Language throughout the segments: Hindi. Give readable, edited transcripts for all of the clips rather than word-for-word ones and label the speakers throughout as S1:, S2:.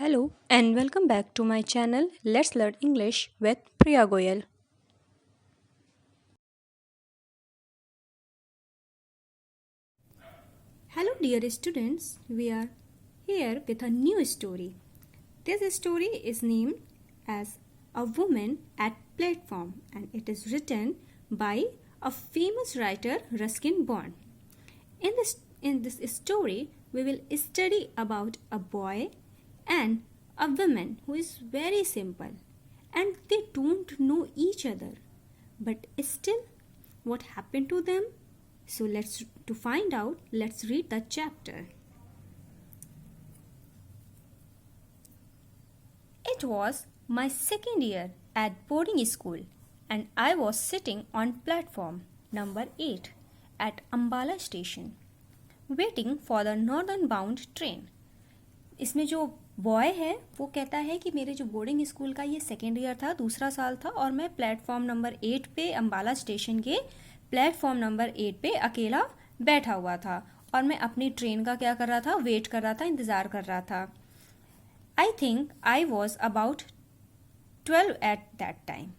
S1: Hello and welcome back to my channel Let's Learn English with Priya Goyal. Hello dear students, we are here with a new story. This story is named as A Woman at Platform and it is written by a famous writer Ruskin Bond. In this story, we will study about a boy and a woman who is very simple and they don't know each other. But still, what happened to them? So to find out, let's read the chapter. It was my second year at boarding school and I was sitting on platform number 8 at Ambala station waiting for the northern bound train. इसमें जो बॉय है वो कहता है कि मेरे जो बोर्डिंग स्कूल का ये सेकेंड ईयर था, दूसरा साल था और मैं प्लेटफॉर्म नंबर 8 पे अम्बाला स्टेशन के प्लेटफॉर्म नंबर 8 पे अकेला बैठा हुआ था और मैं अपनी ट्रेन का क्या कर रहा था, वेट कर रहा था, इंतज़ार कर रहा था. I think I was about 12 at that time.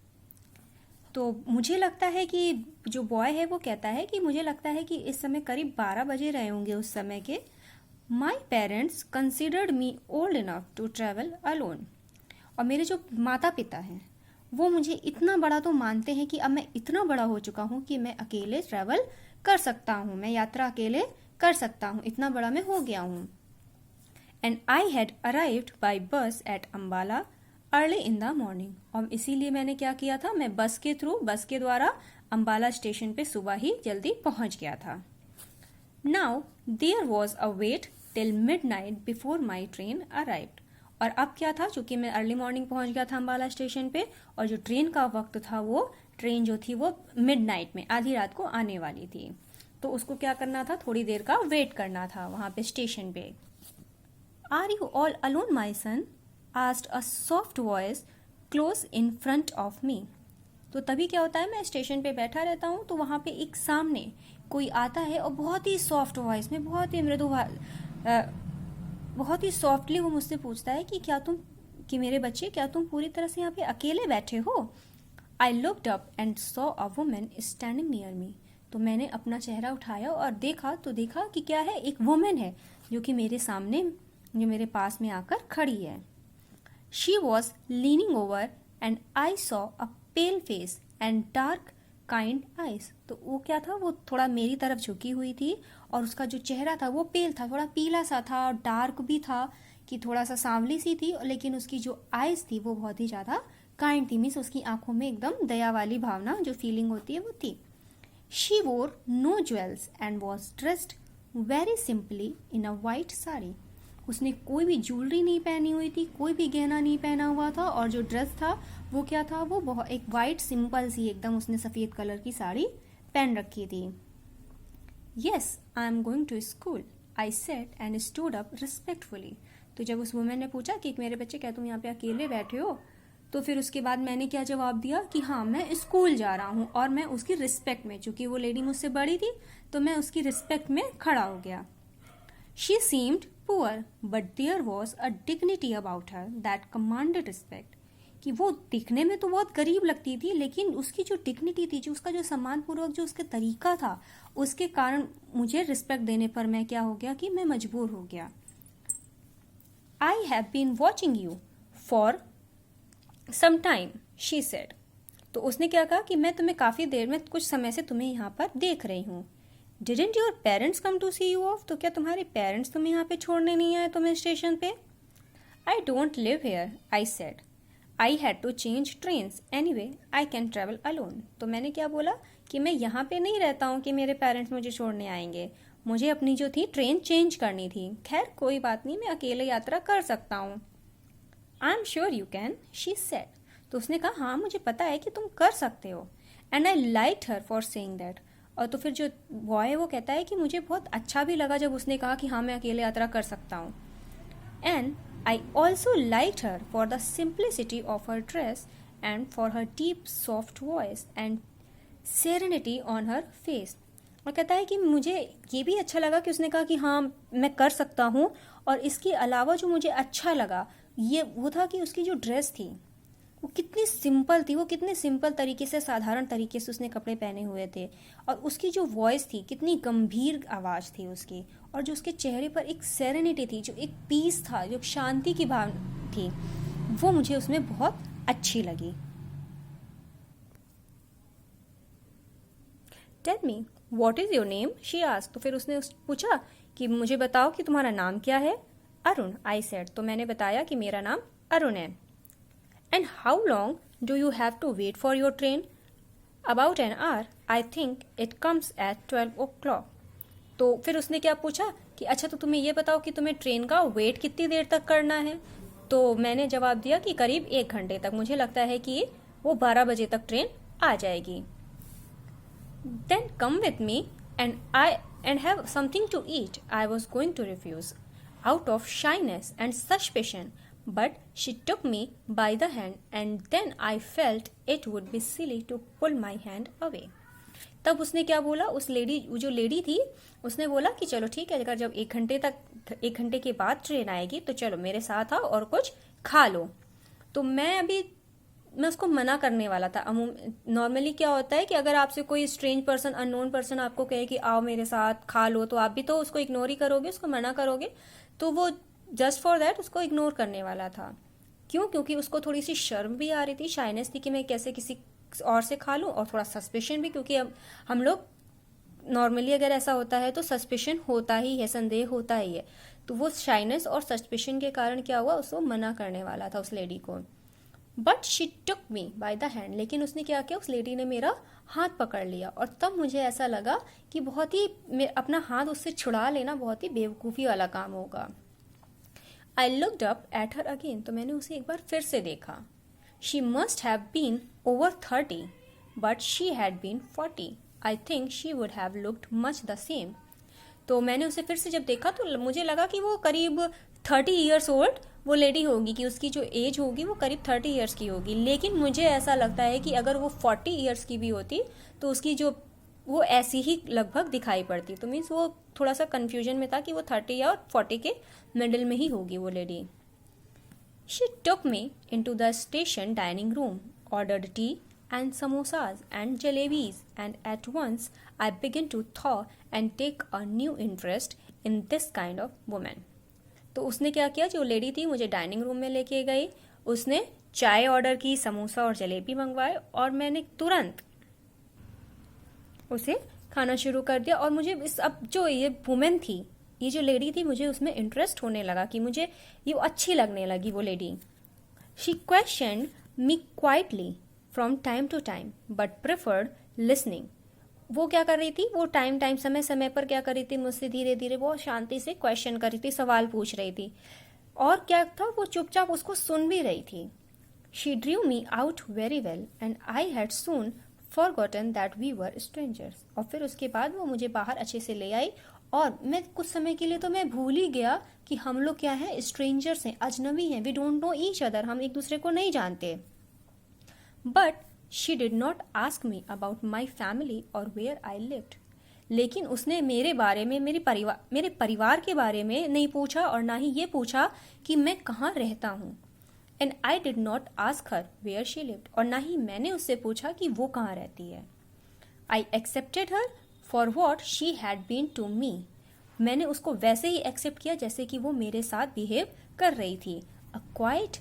S1: तो मुझे लगता है कि जो बॉय है वो कहता है कि मुझे लगता है कि इस समय करीब 12 बजे रहे होंगे उस समय के. My parents considered me old enough to travel alone. और मेरे जो माता पिता हैं वो मुझे इतना बड़ा तो मानते हैं कि अब मैं इतना बड़ा हो चुका हूँ कि मैं अकेले ट्रैवल कर सकता हूँ, मैं यात्रा अकेले कर सकता हूँ, इतना बड़ा मैं हो गया हूँ. And I had arrived by bus at Ambala early in the morning. और इसीलिए मैंने क्या किया था, मैं बस के द्वारा अम्बाला स्टेशन पे सुबह ही जल्दी पहुँच गया था. Now there was a wait till midnight before my train arrived. और अब क्या था, चूंकि मैं अर्ली मॉर्निंग पहुंच गया था अम्बाला स्टेशन पे और जो ट्रेन का वक्त था वो ट्रेन जो थी वो मिडनाइट में आधी रात को आने वाली थी. तो उसको क्या करना था, थोड़ी देर का वेट करना था वहां पे स्टेशन पे. Are you all alone my son asked a soft voice close in front of me. तो तभी क्या होता है, मैं स्टेशन पे बैठा रहता हूँ तो वहां पे एक सामने कोई आता है और बहुत ही सॉफ्ट वॉइस में, बहुत ही मृदु, बहुत ही सॉफ्टली वो मुझसे पूछता है कि मेरे बच्चे क्या तुम पूरी तरह से यहाँ पे अकेले बैठे हो. आई looked up and saw a woman standing near me. तो मैंने अपना चेहरा उठाया और देखा कि क्या है, एक वुमन है जो कि मेरे सामने, जो मेरे पास में आकर खड़ी है. She was leaning over and I saw a pale face and dark kind eyes. तो वो क्या था, वो थोड़ा मेरी तरफ झुकी हुई थी और उसका जो चेहरा था वो पेल था, थोड़ा पीला सा था और डार्क भी था कि थोड़ा सा सांवली सी थी, लेकिन उसकी जो आइज थी वो बहुत ही ज़्यादा काइंड थी. मीन्स उसकी आंखों में एकदम दया वाली भावना जो फीलिंग होती है वो थी. She wore no jewels and was dressed very simply in a white sari. उसने कोई भी ज्वेलरी नहीं पहनी हुई थी, कोई भी गहना नहीं पहना हुआ था और जो ड्रेस था वो क्या था, वो बहुत एक वाइट सिंपल सी एकदम उसने सफ़ेद कलर की साड़ी पहन रखी थी. Yes I am going to school I said and stood up respectfully. तो जब उस वुमेन ने पूछा कि मेरे बच्चे क्या तुम यहाँ पे अकेले बैठे हो, तो फिर उसके बाद मैंने क्या जवाब दिया कि हाँ मैं स्कूल जा रहा हूँ. और मैं उसकी रिस्पेक्ट में, चूंकि वो लेडी मुझसे बड़ी थी तो मैं उसकी रिस्पेक्ट में खड़ा हो गया. She seemed poor but there was a dignity about her that commanded respect. कि वो दिखने में तो बहुत गरीब लगती थी लेकिन उसकी जो डिग्निटी थी, जो उसका जो सम्मान पूर्वक जो उसका तरीका था, उसके कारण मुझे रिस्पेक्ट देने पर मैं क्या हो गया कि मैं मजबूर हो गया. I have been watching you for some time she said. तो उसने क्या कहा कि मैं तुम्हें काफ़ी देर में, कुछ समय से तुम्हें यहाँ पर देख रही हूँ. Didn't your parents come to see you off. तो क्या तुम्हारे पेरेंट्स तुम्हें यहाँ पे छोड़ने नहीं आए तुम्हें स्टेशन पे. I don't live here I said. I had to change trains anyway I can travel alone. तो मैंने क्या बोला कि मैं यहाँ पे नहीं रहता हूँ कि मेरे पेरेंट्स मुझे छोड़ने आएंगे, मुझे अपनी जो थी ट्रेन चेंज करनी थी. खैर कोई बात नहीं, मैं अकेले यात्रा कर सकता हूँ. I am sure you can she said. तो उसने कहा हाँ मुझे पता है कि तुम कर सकते हो. And I liked her for saying that. और तो फिर जो बॉय है वो कहता है कि मुझे बहुत अच्छा भी लगा जब उसने कहा कि हाँ मैं अकेले यात्रा कर सकता हूँ. And I also liked her for the simplicity of her dress and for her deep soft voice and serenity on her face. और कहता है कि मुझे ये भी अच्छा लगा कि उसने कहा कि हाँ मैं कर सकता हूँ, और इसके अलावा जो मुझे अच्छा लगा ये वो था कि उसकी जो ड्रेस थी वो कितनी सिंपल थी, वो कितने सिंपल तरीके से, साधारण तरीके से उसने कपड़े पहने हुए थे, और उसकी जो वॉइस थी कितनी गंभीर आवाज़ थी उसकी, और जो उसके चेहरे पर एक सेरेनिटी थी, जो एक पीस था, जो शांति की भावना थी, वो मुझे उसमें बहुत अच्छी लगी। Tell me what is your name, she asked. तो फिर उसने पूछा कि मुझे बताओ कि तुम्हारा नाम क्या है। Arun, I said. तो मैंने बताया कि मेरा नाम अरुण है। And how long do you have to wait for your train. About an hour, I think it comes at 12 o'clock। तो फिर उसने क्या पूछा कि अच्छा तो तुम्हें ये बताओ कि तुम्हें ट्रेन का वेट कितनी देर तक करना है। तो मैंने जवाब दिया कि करीब 1 घंटे तक, मुझे लगता है कि वो 12 बजे तक ट्रेन आ जाएगी। Then come with me and have something to eat. I was going to refuse out of shyness and suspicion, but she took me by the hand, and then I felt it would be silly to pull my hand away. तब उसने क्या बोला, जो लेडी थी उसने बोला कि चलो ठीक है, अगर जब 1 घंटे के बाद ट्रेन आएगी तो चलो मेरे साथ आओ और कुछ खा लो। तो मैं उसको मना करने वाला था। नॉर्मली क्या होता है कि अगर आपसे कोई स्ट्रेंज पर्सन, अननोन पर्सन आपको कहे कि आओ मेरे साथ खा लो, तो आप भी तो उसको इग्नोर ही करोगे, उसको मना करोगे। तो वो जस्ट फॉर दैट उसको इग्नोर करने वाला था। क्यों? क्योंकि उसको थोड़ी सी शर्म भी आ रही थी, शाइनेस थी कि मैं कैसे किसी और से खा लूं, और थोड़ा सस्पिशन भी, क्योंकि अब हम लोग नॉर्मली अगर ऐसा होता है तो सस्पिशन होता ही है, संदेह होता ही है। तो वो शाइनेस और सस्पिशन के कारण क्या हुआ, उसको मना करने वाला था उस लेडी को। But she took me by the hand, लेकिन उसने क्या किया, उस लेडी ने मेरा हाथ पकड़ लिया, और तब मुझे ऐसा लगा कि बहुत ही अपना हाथ उससे छुड़ा लेना बहुत ही बेवकूफ़ी वाला काम होगा। I looked up at her again, तो मैंने उसे एक बार फिर से देखा। She must have been over 30, but she had been 40। I think she would have looked much the same. तो मैंने उसे फिर से जब देखा तो मुझे लगा कि वो करीब 30 ईयर्स ओल्ड वो लेडी होगी, कि उसकी जो एज होगी वो करीब 30 ईयर्स की होगी। लेकिन मुझे ऐसा लगता है कि अगर वो 40 ईयर्स की भी होती तो उसकी जो वो ऐसी ही लगभग दिखाई पड़ती। तो मीन्स वो थोड़ा सा कन्फ्यूजन में था कि वो 30 या 40 के मिडिल में ही होगी वो lady. She took me into the station dining room, ordered T and samosas and jalebis, and at once I began to thaw and take a new interest in this kind of woman. तो उसने क्या किया, जो लेडी थी मुझे डाइनिंग रूम में लेके गई, उसने चाय ऑर्डर की, समोसा और जलेबी मंगवाए, और मैंने तुरंत उसे खाना शुरू कर दिया। और मुझे अब जो ये वुमेन थी, ये जो लेडी थी, मुझे उसमें इंटरेस्ट होने लगा, कि मुझे ये अच्छी लगने लगी वो lady. She questioned me quietly from time to time but preferred listening. वो क्या कर रही थी, वो समय समय पर क्या कर रही थी, मुझसे धीरे धीरे बहुत शांति से क्वेश्चन कर रही थी, सवाल पूछ रही थी, और क्या था, वो चुपचाप उसको सुन भी रही थी। She drew me out very well and I had soon forgotten that we were strangers. और फिर उसके बाद वो मुझे बाहर अच्छे से ले आई, और मैं कुछ समय के लिए तो मैं भूल ही गया कि हम लोग क्या है, स्ट्रेंजर्स हैं, अजनबी हैं, we don't know each other, हम एक दूसरे को नहीं जानते। But she did not ask me about my family और वेयर आई लिव्ड। लेकिन उसने मेरे बारे में, मेरे परिवार के बारे में नहीं पूछा, और ना ही ये पूछा कि मैं कहाँ रहता हूँ। And I did not ask her where she lived, और ना ही मैंने उससे पूछा कि वो कहाँ रहती है। I accepted her for what she had been to me. मैंने उसको वैसे ही एक्सेप्ट किया जैसे कि वो मेरे साथ बिहेव कर रही थी। A quiet,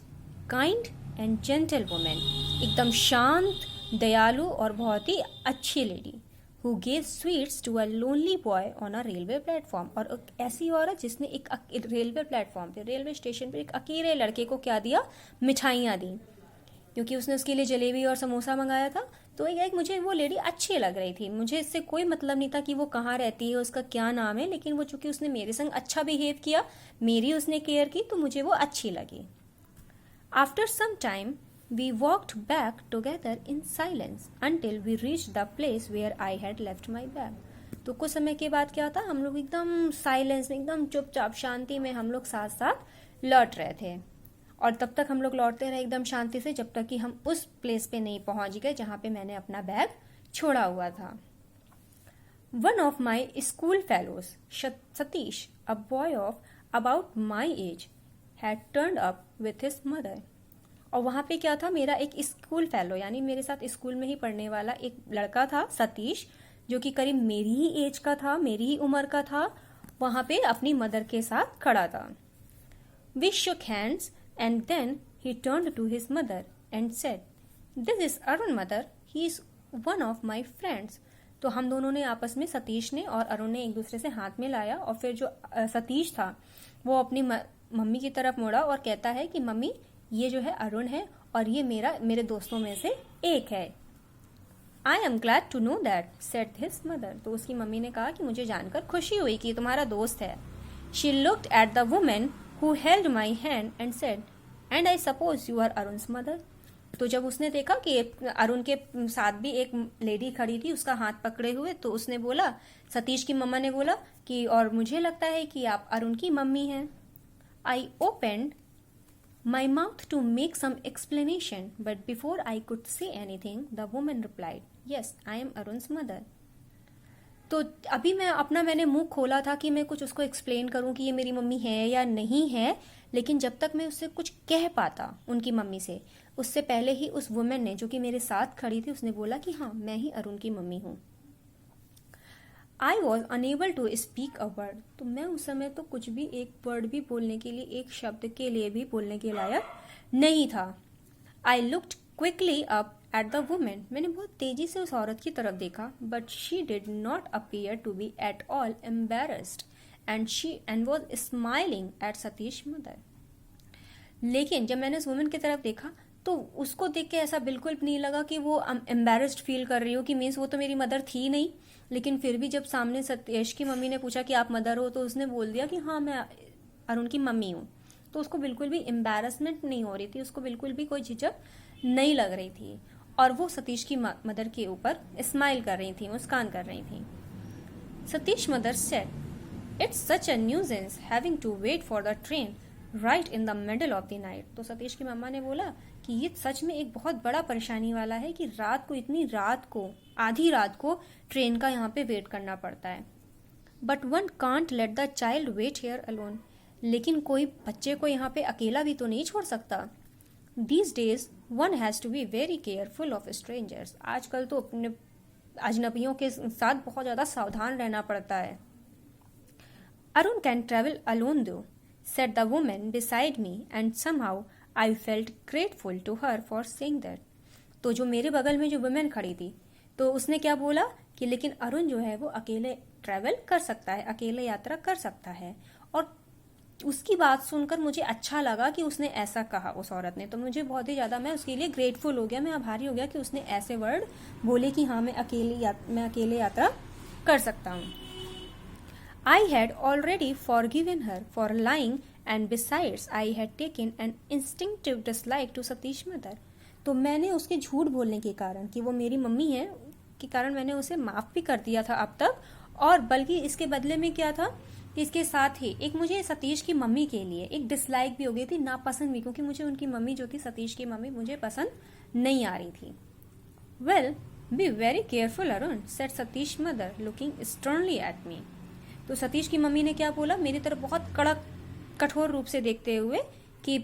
S1: kind and gentle women, एकदम शांत, दयालु और बहुत ही अच्छी lady, who gave sweets to a lonely boy on a railway platform. और एक ऐसी औरत जिसने एक रेलवे प्लेटफॉर्म पे, रेलवे स्टेशन पे एक अकेले लड़के को क्या दिया, मिठाइयाँ दी, क्योंकि उसने उसके लिए जलेबी और समोसा मंगाया था। तो एक मुझे वो लेडी अच्छी लग रही थी। मुझे इससे कोई मतलब नहीं था कि वो कहाँ रहती है, उसका क्या नाम है, लेकिन वो चूंकि उसने मेरे संग अच्छा बिहेव किया, मेरी उसने केयर की, तो मुझे वो अच्छी लगी। After some time, we walked back together in silence until we reached the place where I had left my bag. तो कुछ समय के बाद क्या था, हम लोग एकदम साइलेंस में, एकदम चुपचाप शांति में हम लोग साथ साथ लौट रहे थे। और तब तक हम लोग लौटते रहे एकदम शांति से, जब तक कि हम उस प्लेस पे नहीं पहुंच गए जहाँ पे मैंने अपना बैग छोड़ा हुआ था। One of my school fellows, Satish, a boy of about my age, had turned up with his mother. और वहाँ पे क्या था, मेरा एक स्कूल फेलो यानी मेरे साथ स्कूल में ही पढ़ने वाला एक लड़का था सतीश, जो कि करीब मेरी ही एज का था, मेरी ही उम्र का था, वहाँ पे अपनी मदर के साथ खड़ा था. We shook hands and then he turned to his mother and said, "This is Arun, mother. He is one of my friends." तो हम दोनों ने आपस में, सतीश ने और अरुण ने एक दूसरे से हाथ में लाया और फिर जो सतीश था वो अपनी मम्मी की तरफ मुड़ा और कहता है कि मम्मी ये जो है अरुण है और ये मेरे दोस्तों में से एक है. I am glad to know that, said his mother. तो उसकी मम्मी ने कहा कि मुझे जानकर खुशी हुई कि ये तुम्हारा दोस्त है. She looked at the woman who held my hand and said, "And I suppose you are Arun's mother." तो जब उसने देखा कि अरुण के साथ भी एक लेडी खड़ी थी उसका हाथ पकड़े हुए, तो उसने बोला, सतीश की मम्मा ने बोला कि और मुझे लगता है कि आप अरुण की मम्मी हैं. I opened my mouth to make some explanation, but before I could say anything, the woman replied, "Yes, I am Arun's mother." तो अभी मैंने मुंह खोला था कि मैं कुछ उसको एक्सप्लेन करूं कि ये मेरी मम्मी है या नहीं है, लेकिन जब तक मैं उससे कुछ कह पाता उनकी मम्मी से, उससे पहले ही उस वुमेन ने, जो कि मेरे साथ खड़ी थी, उसने बोला कि हाँ मैं ही अरुण की मम्मी हूँ. I was unable to speak a word. तो मैं उस समय तो कुछ भी एक वर्ड भी बोलने के लिए, एक शब्द के लिए भी बोलने के लायक नहीं था. I looked quickly up at the woman. मैंने बहुत तेजी से उस औरत की तरफ देखा, but she did not appear to be at all embarrassed, and was smiling at Satish's mother. लेकिन जब मैंने उस वुमन की तरफ देखा तो उसको देख के ऐसा बिल्कुल नहीं लगा कि वो एम्बेरस्ड फील कर रही हो, कि मीन्स वो तो मेरी मदर थी नहीं. लेकिन फिर भी जब सामने सतीश की मम्मी ने पूछा कि आप मदर हो, तो उसने बोल दिया कि हाँ मैं अरुण की मम्मी हूँ. तो उसको बिल्कुल भी एम्बेरसमेंट नहीं हो रही थी, उसको बिल्कुल भी कोई झिझक नहीं लग रही थी, और वो सतीश की मदर के ऊपर स्माइल कर रही थी, मुस्कान कर रही थी. Satish mother said, "It's such a nuisance having to wait for the train right in the middle of the night." तो सतीश की मम्मा ने बोला कि ये सच में एक बहुत बड़ा परेशानी वाला है कि रात को, इतनी रात को, आधी रात को ट्रेन का यहाँ पे वेट करना पड़ता है. But one can't let the child wait here alone. लेकिन कोई बच्चे को यहाँ पे अकेला भी तो नहीं छोड़ सकता. These days one has to be very careful of strangers. आजकल तो अपने अजनबियों के साथ बहुत ज्यादा सावधान रहना पड़ता है. अरुण कैन ट्रेवल अलोन दो, said the woman beside me, and somehow I felt grateful to her for saying that. तो जो मेरे बगल में जो वुमेन खड़ी थी, तो उसने क्या बोला कि लेकिन अरुण जो है वो अकेले ट्रैवल कर सकता है, अकेले यात्रा कर सकता है. और उसकी बात सुनकर मुझे अच्छा लगा कि उसने ऐसा कहा, उस औरत ने. तो मुझे बहुत ही ज्यादा, मैं उसके लिए ग्रेटफुल हो गया, मैं आभारी हो गया कि उसने ऐसे वर्ड बोले कि हाँ मैं अकेले यात्रा कर सकता हूँ. I had already forgiven her for lying, and besides I had taken an instinctive dislike to Satish's mother. तो मैंने उसके झूठ बोलने के कारण, कि वो मेरी मम्मी है, के कारण मैंने उसे माफ भी कर दिया था अब तक. और बल्कि इसके बदले में क्या था कि इसके साथ ही एक मुझे सतीश की मम्मी के लिए एक डिसलाइक भी हो गई थी, नापसंद भी, क्योंकि मुझे उनकी मम्मी जो थी, सतीश की मम्मी, मुझे पसंद नहीं आ रही थी. Well, be very careful, Arun, said Satish's mother, looking sternly at me. तो सतीश की मम्मी ने क्या बोला, मेरी तरफ बहुत कड़क, कठोर रूप से देखते हुए कि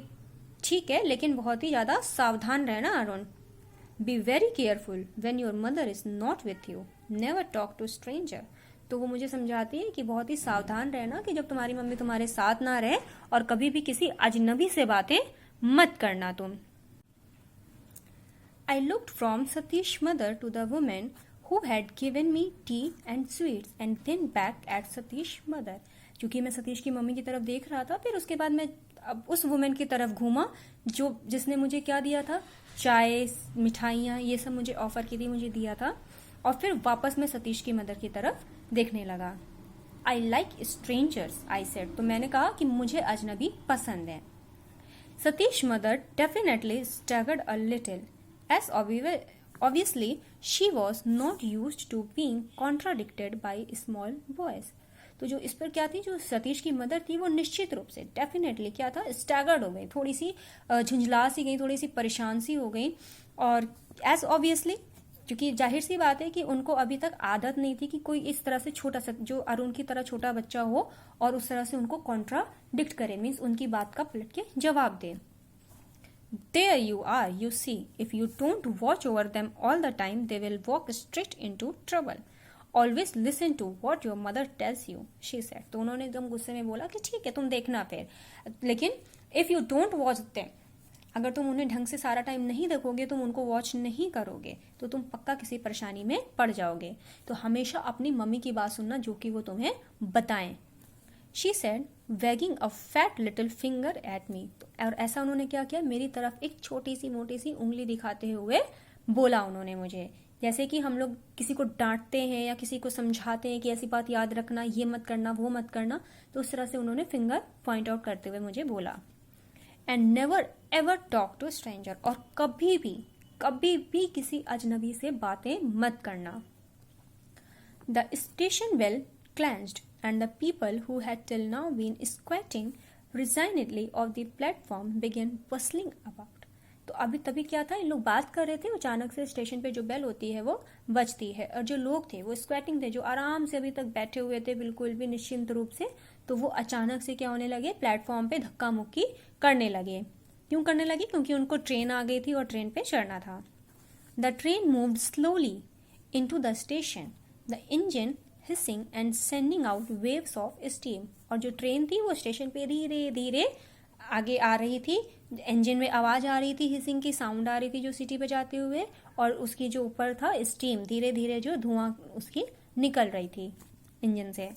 S1: ठीक है, लेकिन बहुत ही ज्यादा सावधान रहना Arun. Be very careful when your mother is not with you, never talk to stranger. तो वो मुझे समझाती है कि बहुत ही सावधान रहना कि जब तुम्हारी मम्मी तुम्हारे साथ ना रहे, और कभी भी किसी अजनबी से बातें मत करना तुम. I looked from Satish mother to the women who had given me tea and sweets, and then back at Satish's mother. क्योंकि मैं सतीश की मम्मी की तरफ देख रहा था, फिर उसके बाद मैं अब उस वुमेन की तरफ घूमा जिसने मुझे क्या दिया था, चाय, मिठाइयाँ, ये सब मुझे ऑफर की थी, मुझे दिया था. और फिर वापस मैं सतीश की मदर की तरफ देखने लगा. I like strangers, I said. तो मैंने कहा कि मुझे अजनबी पसंद है. Satish mother definitely staggered a little, as obviously she was not used to being contradicted by small boys. तो जो इस पर क्या थी, जो सतीश की मदर थी, वो निश्चित रूप से डेफिनेटली क्या था, स्टैगर्ड हो गई, थोड़ी सी झुंझला सी गई, थोड़ी सी परेशान सी हो गई. और एज ऑब्वियसली क्योंकि जाहिर सी बात है कि उनको अभी तक आदत नहीं थी कि कोई इस तरह से छोटा सा, जो अरुण की तरह छोटा बच्चा हो और उस तरह से उनको कॉन्ट्राडिक्ट करे, मीन्स उनकी बात का पलट के जवाब दे. There you are, you see. If you don't watch over them all the time, they will walk straight into trouble. Always listen to what your mother tells you, she said. तो उन्होंने एकदम गुस्से में बोला कि ठीक है तुम देखना फिर, लेकिन if you don't watch them, अगर तुम उन्हें ढंग से सारा टाइम नहीं देखोगे, तुम उनको वॉच नहीं करोगे, तो तुम पक्का किसी परेशानी में पड़ जाओगे. तो हमेशा अपनी मम्मी की बात सुनना जो कि वो तुम्हें बताएं. She said, wagging a fat little finger at me. और ऐसा उन्होंने क्या किया, मेरी तरफ एक छोटी सी मोटी सी उंगली दिखाते हुए बोला उन्होंने मुझे. जैसे कि हम लोग किसी को डांटते हैं या किसी को समझाते हैं कि ऐसी बात याद रखना, ये मत करना, वो मत करना, तो उस तरह से उन्होंने फिंगर पॉइंट आउट करते हुए मुझे बोला. And never ever talk to stranger. और कभी भी किसी अजनबी से बातें मत करना. The station bell clenched, and the people who had till now been squatting resignedly of the platform began bustling about. तो अभी तभी क्या था, इन लोग बात कर रहे थे, अचानक से स्टेशन पे जो बेल होती है वो बजती है, और जो लोग थे वो स्क्वेटिंग थे, जो आराम से अभी तक बैठे हुए थे बिल्कुल भी निश्चिंत रूप से, तो वो अचानक से क्या होने लगे, प्लेटफॉर्म पे धक्का मुक्की करने लगे. क्यों करने लगे? क्योंकि उनको ट्रेन आ गई थी और ट्रेन पे चढ़ना था. The train moved slowly into the station, the engine hissing and sending out waves of steam. और जो ट्रेन थी वो स्टेशन पे धीरे धीरे आगे आ रही थी. इंजन में आवाज आ रही थी, हिसिंग की साउंड आ रही थी जो सिटी बजाते हुए, और उसकी जो ऊपर था स्टीम, धीरे धीरे जो धुआं उसकी निकल रही थी इंजन से.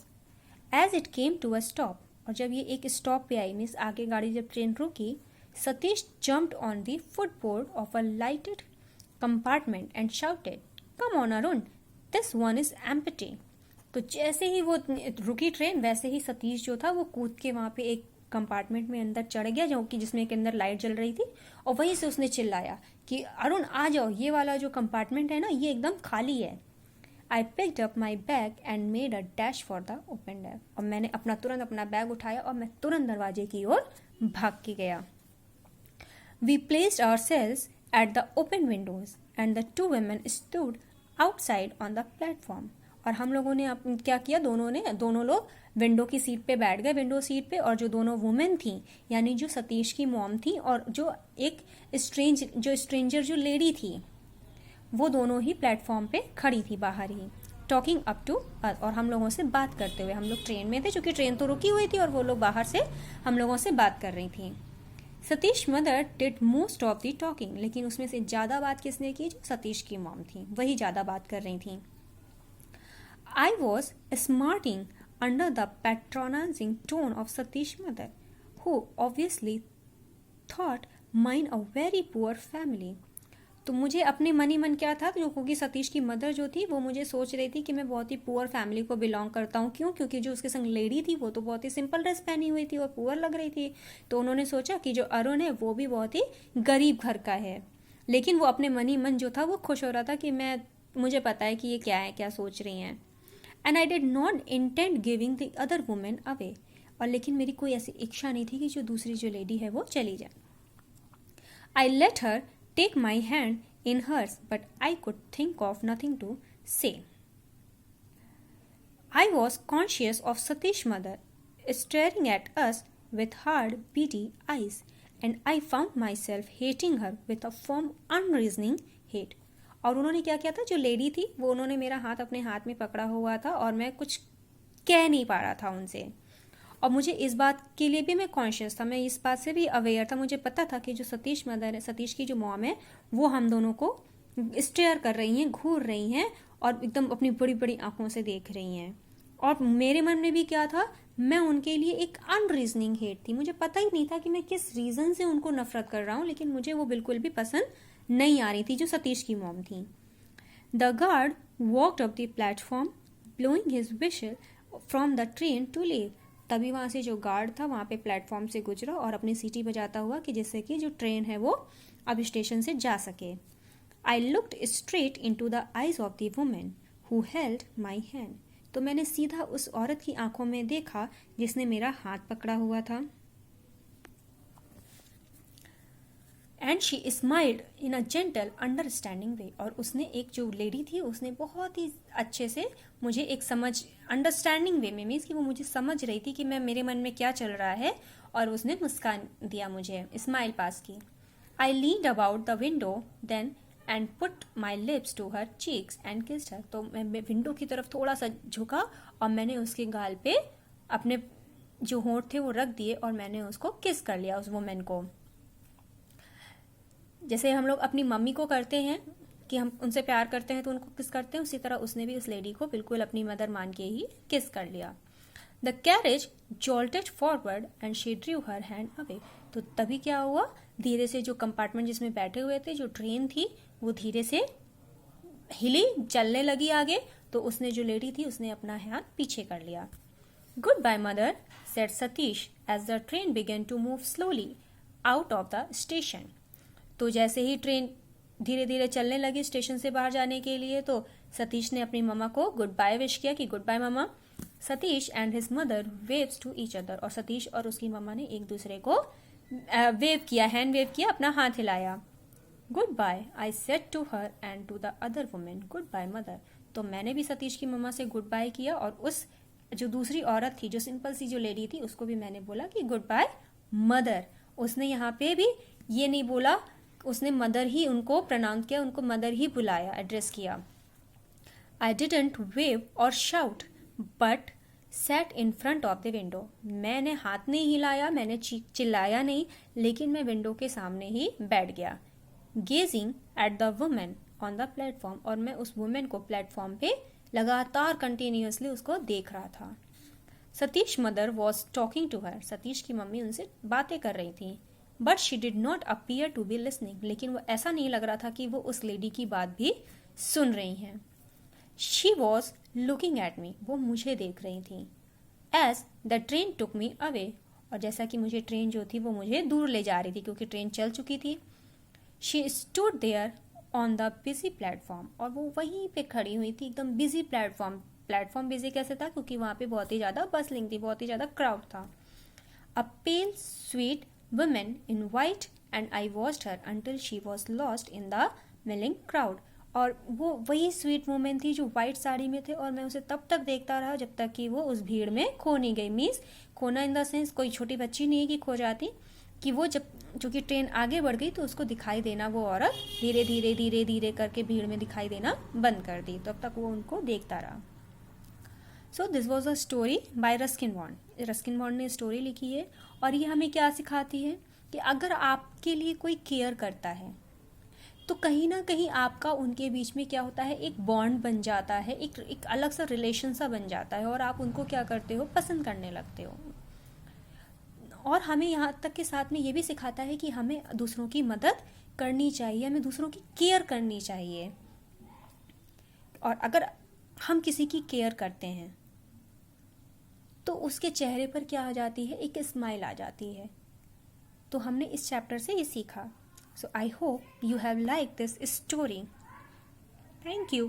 S1: As it came to a stop. और जब ये एक स्टॉप पे आई, मीन्स आगे गाड़ी जब ट्रेन रुकी, Satish jumped on the footboard of a lighted compartment and shouted, come on Arun, this one is empty. तो जैसे ही वो रुकी ट्रेन, वैसे ही सतीश जो था वो कूद के वहां पे एक कंपार्टमेंट में अंदर चढ़ गया, जो कि जिसमें के अंदर लाइट जल रही थी, और वहीं से उसने चिल्लाया कि अरुण आ जाओ, ये वाला जो कंपार्टमेंट है ना ये एकदम खाली है. I picked up my bag and made a dash for the open door. और मैंने तुरंत अपना बैग उठाया और मैं तुरंत दरवाजे की ओर भाग के गया. We placed ourselves at the open windows and the two women stood outside on the platform. और हम लोगों ने क्या किया, दोनों लोग विंडो की सीट पे बैठ गए, विंडो सीट पे, और जो दोनों वुमेन थी, यानी जो सतीश की मॉम थी और जो एक स्ट्रेंजर जो लेडी थी, वो दोनों ही प्लेटफॉर्म पे खड़ी थी बाहर ही, टॉकिंग अप टू अस. और हम लोगों से बात करते हुए, हम लोग ट्रेन में थे क्योंकि ट्रेन तो रुकी हुई थी, और वो लोग बाहर से हम लोगों से बात कर रही थी. Satish mother did most of the talking. लेकिन उसमें से ज्यादा बात किसने की? जो सतीश की मॉम थी, वही ज्यादा बात कर रही थी. I was smarting under the patronizing tone of Satish's mother, who obviously thought mine a very poor family. तो मुझे अपने मन ही मन क्या था, क्योंकि सतीश की मदर जो थी वो मुझे सोच रही थी कि मैं बहुत ही पुअर फैमिली को बिलोंग करता हूँ. क्यों? क्योंकि जो उसके संग लेडी थी वो तो बहुत ही सिंपल ड्रेस पहनी हुई थी और पुअर लग रही थी. तो उन्होंने सोचा कि जो अरुण है वो भी बहुत ही गरीब घर का है. लेकिन वो अपने मन ही मन जो था वो खुश हो रहा था कि मुझे पता है कि ये क्या है, क्या सोच रही हैं. And I did not intend giving the other woman away. और लेकिन मेरी कोई ऐसी इच्छा नहीं थी कि जो दूसरी जो लेडी है वो चली जाए. I let her take my hand in hers, but I could think of nothing to say. I was conscious of Satish's mother staring at us with hard, beady eyes, and I found myself hating her with a firm, unreasoning hate. और उन्होंने क्या किया था, जो लेडी थी वो उन्होंने मेरा हाथ अपने हाथ में पकड़ा हुआ था और मैं कुछ कह नहीं पा रहा था उनसे. और मुझे इस बात के लिए भी मैं कॉन्शियस था, मैं इस बात से भी अवेयर था. मुझे पता था कि जो सतीश मदर है, सतीश की जो मॉम है, वो हम दोनों को स्टेयर कर रही हैं, घूर रही हैं और एकदम अपनी बड़ी बड़ी आंखों से देख रही हैं. और मेरे मन में भी क्या था, मैं उनके लिए एक अनरीजनिंग हेट थी. मुझे पता ही नहीं था कि मैं किस रीजन से उनको नफरत कर रहा हूँ, लेकिन मुझे वो बिल्कुल भी पसंद नहीं आ रही थी जो सतीश की मॉम थी. The guard walked up the platform blowing his whistle from the train to leave. तभी वहां से जो गार्ड था वहां पे प्लेटफॉर्म से गुजरा और अपनी सीटी बजाता हुआ कि जिससे कि जो ट्रेन है वो अब स्टेशन से जा सके. I looked straight into the eyes of the women who held my hand. तो मैंने सीधा उस औरत की आंखों में देखा जिसने मेरा हाथ पकड़ा हुआ था. And she smiled in a gentle understanding way, और उसने एक जो लेडी थी उसने बहुत ही अच्छे से मुझे एक समझ अंडरस्टैंडिंग वे में मीन्स कि वो मुझे समझ रही थी कि मैं मेरे मन में क्या चल रहा है, और उसने मुस्कान दिया, मुझे स्माइल पास की. I leaned about the window then and put my lips to her cheeks and kissed her. तो मैं विंडो की तरफ थोड़ा सा झुका और मैंने उसके गाल पे अपने जो होंठ थे वो रख दिए और मैंने उसको किस कर लिया, उस वुमेन को. जैसे हम लोग अपनी मम्मी को करते हैं कि हम उनसे प्यार करते हैं तो उनको किस करते हैं, उसी तरह उसने भी उस लेडी को बिल्कुल अपनी मदर मान के ही किस कर लिया. The carriage jolted forward and she Drew her hand away. तो तभी क्या हुआ, धीरे से जो कंपार्टमेंट जिसमें बैठे हुए थे, जो ट्रेन थी, वो धीरे से हिली, चलने लगी आगे. तो उसने जो लेडी थी उसने अपना हाथ पीछे कर लिया. Good bye mother said Satish as the train began to move slowly out of the station. तो जैसे ही ट्रेन धीरे धीरे चलने लगी स्टेशन से बाहर जाने के लिए, तो सतीश ने अपनी मम्मा को गुड बाय विश किया कि good bye mama. Satish and his mother waves to each other. और सतीश और उसकी मम्मा ने एक दूसरे को वेव किया, हैंड वेव किया, अपना हाथ हिलाया. Good bye I said to her and to the other women good bye mother. तो मैंने भी सतीश की मम्मा से गुड बाय किया और उस जो दूसरी औरत थी, जो सिंपल सी जो लेडी थी, उसको भी मैंने बोला कि गुड बाय मदर. उसने यहाँ पे भी ये नहीं बोला, उसने मदर ही उनको प्रणाम किया, उनको मदर ही बुलाया, एड्रेस किया. आई डिडंट वेव और shout but sat in front of the window. मैंने हाथ नहीं हिलाया, मैंने चिल्लाया नहीं, लेकिन मैं विंडो के सामने ही बैठ गया. Gazing at the women on the platform. और मैं उस वुमेन को प्लेटफॉर्म पे लगातार कंटिन्यूअसली उसको देख रहा था. Satish mother was talking to her. Satish की मम्मी उनसे बातें कर रही थी. But she did not appear to be listening. लेकिन वो ऐसा नहीं लग रहा था कि वो उस लेडी की बात भी सुन रही हैं. She was looking at me. वो मुझे देख रही थी. As the train took me away. और जैसा कि मुझे ट्रेन जो थी वो मुझे दूर ले जा रही थी क्योंकि ट्रेन चल चुकी थी. She stood there on the busy platform. और वो वहीं पे खड़ी हुई थी, एकदम बिजी प्लेटफॉर्म. प्लेटफॉर्म बिजी कैसे था, क्योंकि वहां पे बहुत ही ज्यादा बसलिंग थी, बहुत ही ज्यादा क्राउड था. A pale sweet women in white and I watched her until she was lost in the milling crowd. और वो वही स्वीट वुमेन थी जो व्हाइट साड़ी में थे, और मैं उसे तब तक देखता रहा जब तक कि वो उस भीड़ में खो नहीं गई. मीन्स खोना इन द सेंस कोई छोटी बच्ची नहीं है कि खो जाती, कि वो जब चूंकि ट्रेन आगे बढ़ गई तो उसको दिखाई देना, वो औरत धीरे धीरे धीरे धीरे करके भीड़ में दिखाई देना बंद कर दी. तब तक वो उनको देखता रहा. So this was a story by Ruskin bond. Ruskin bond ने स्टोरी लिखी है और ये हमें क्या सिखाती है कि अगर आपके लिए कोई केयर करता है तो कहीं ना कहीं आपका उनके बीच में क्या होता है, एक बॉन्ड बन जाता है, एक अलग सा रिलेशन सा बन जाता है, और आप उनको क्या करते हो, पसंद करने लगते हो. और हमें यहाँ तक के साथ में ये भी सिखाता है कि हमें दूसरों की मदद करनी चाहिए, हमें दूसरों की केयर करनी चाहिए. और अगर हम किसी की केयर करते हैं तो उसके चेहरे पर क्या आ जाती है, एक स्माइल आ जाती है. तो हमने इस चैप्टर से ये सीखा. So I hope you have liked this story. Thank you.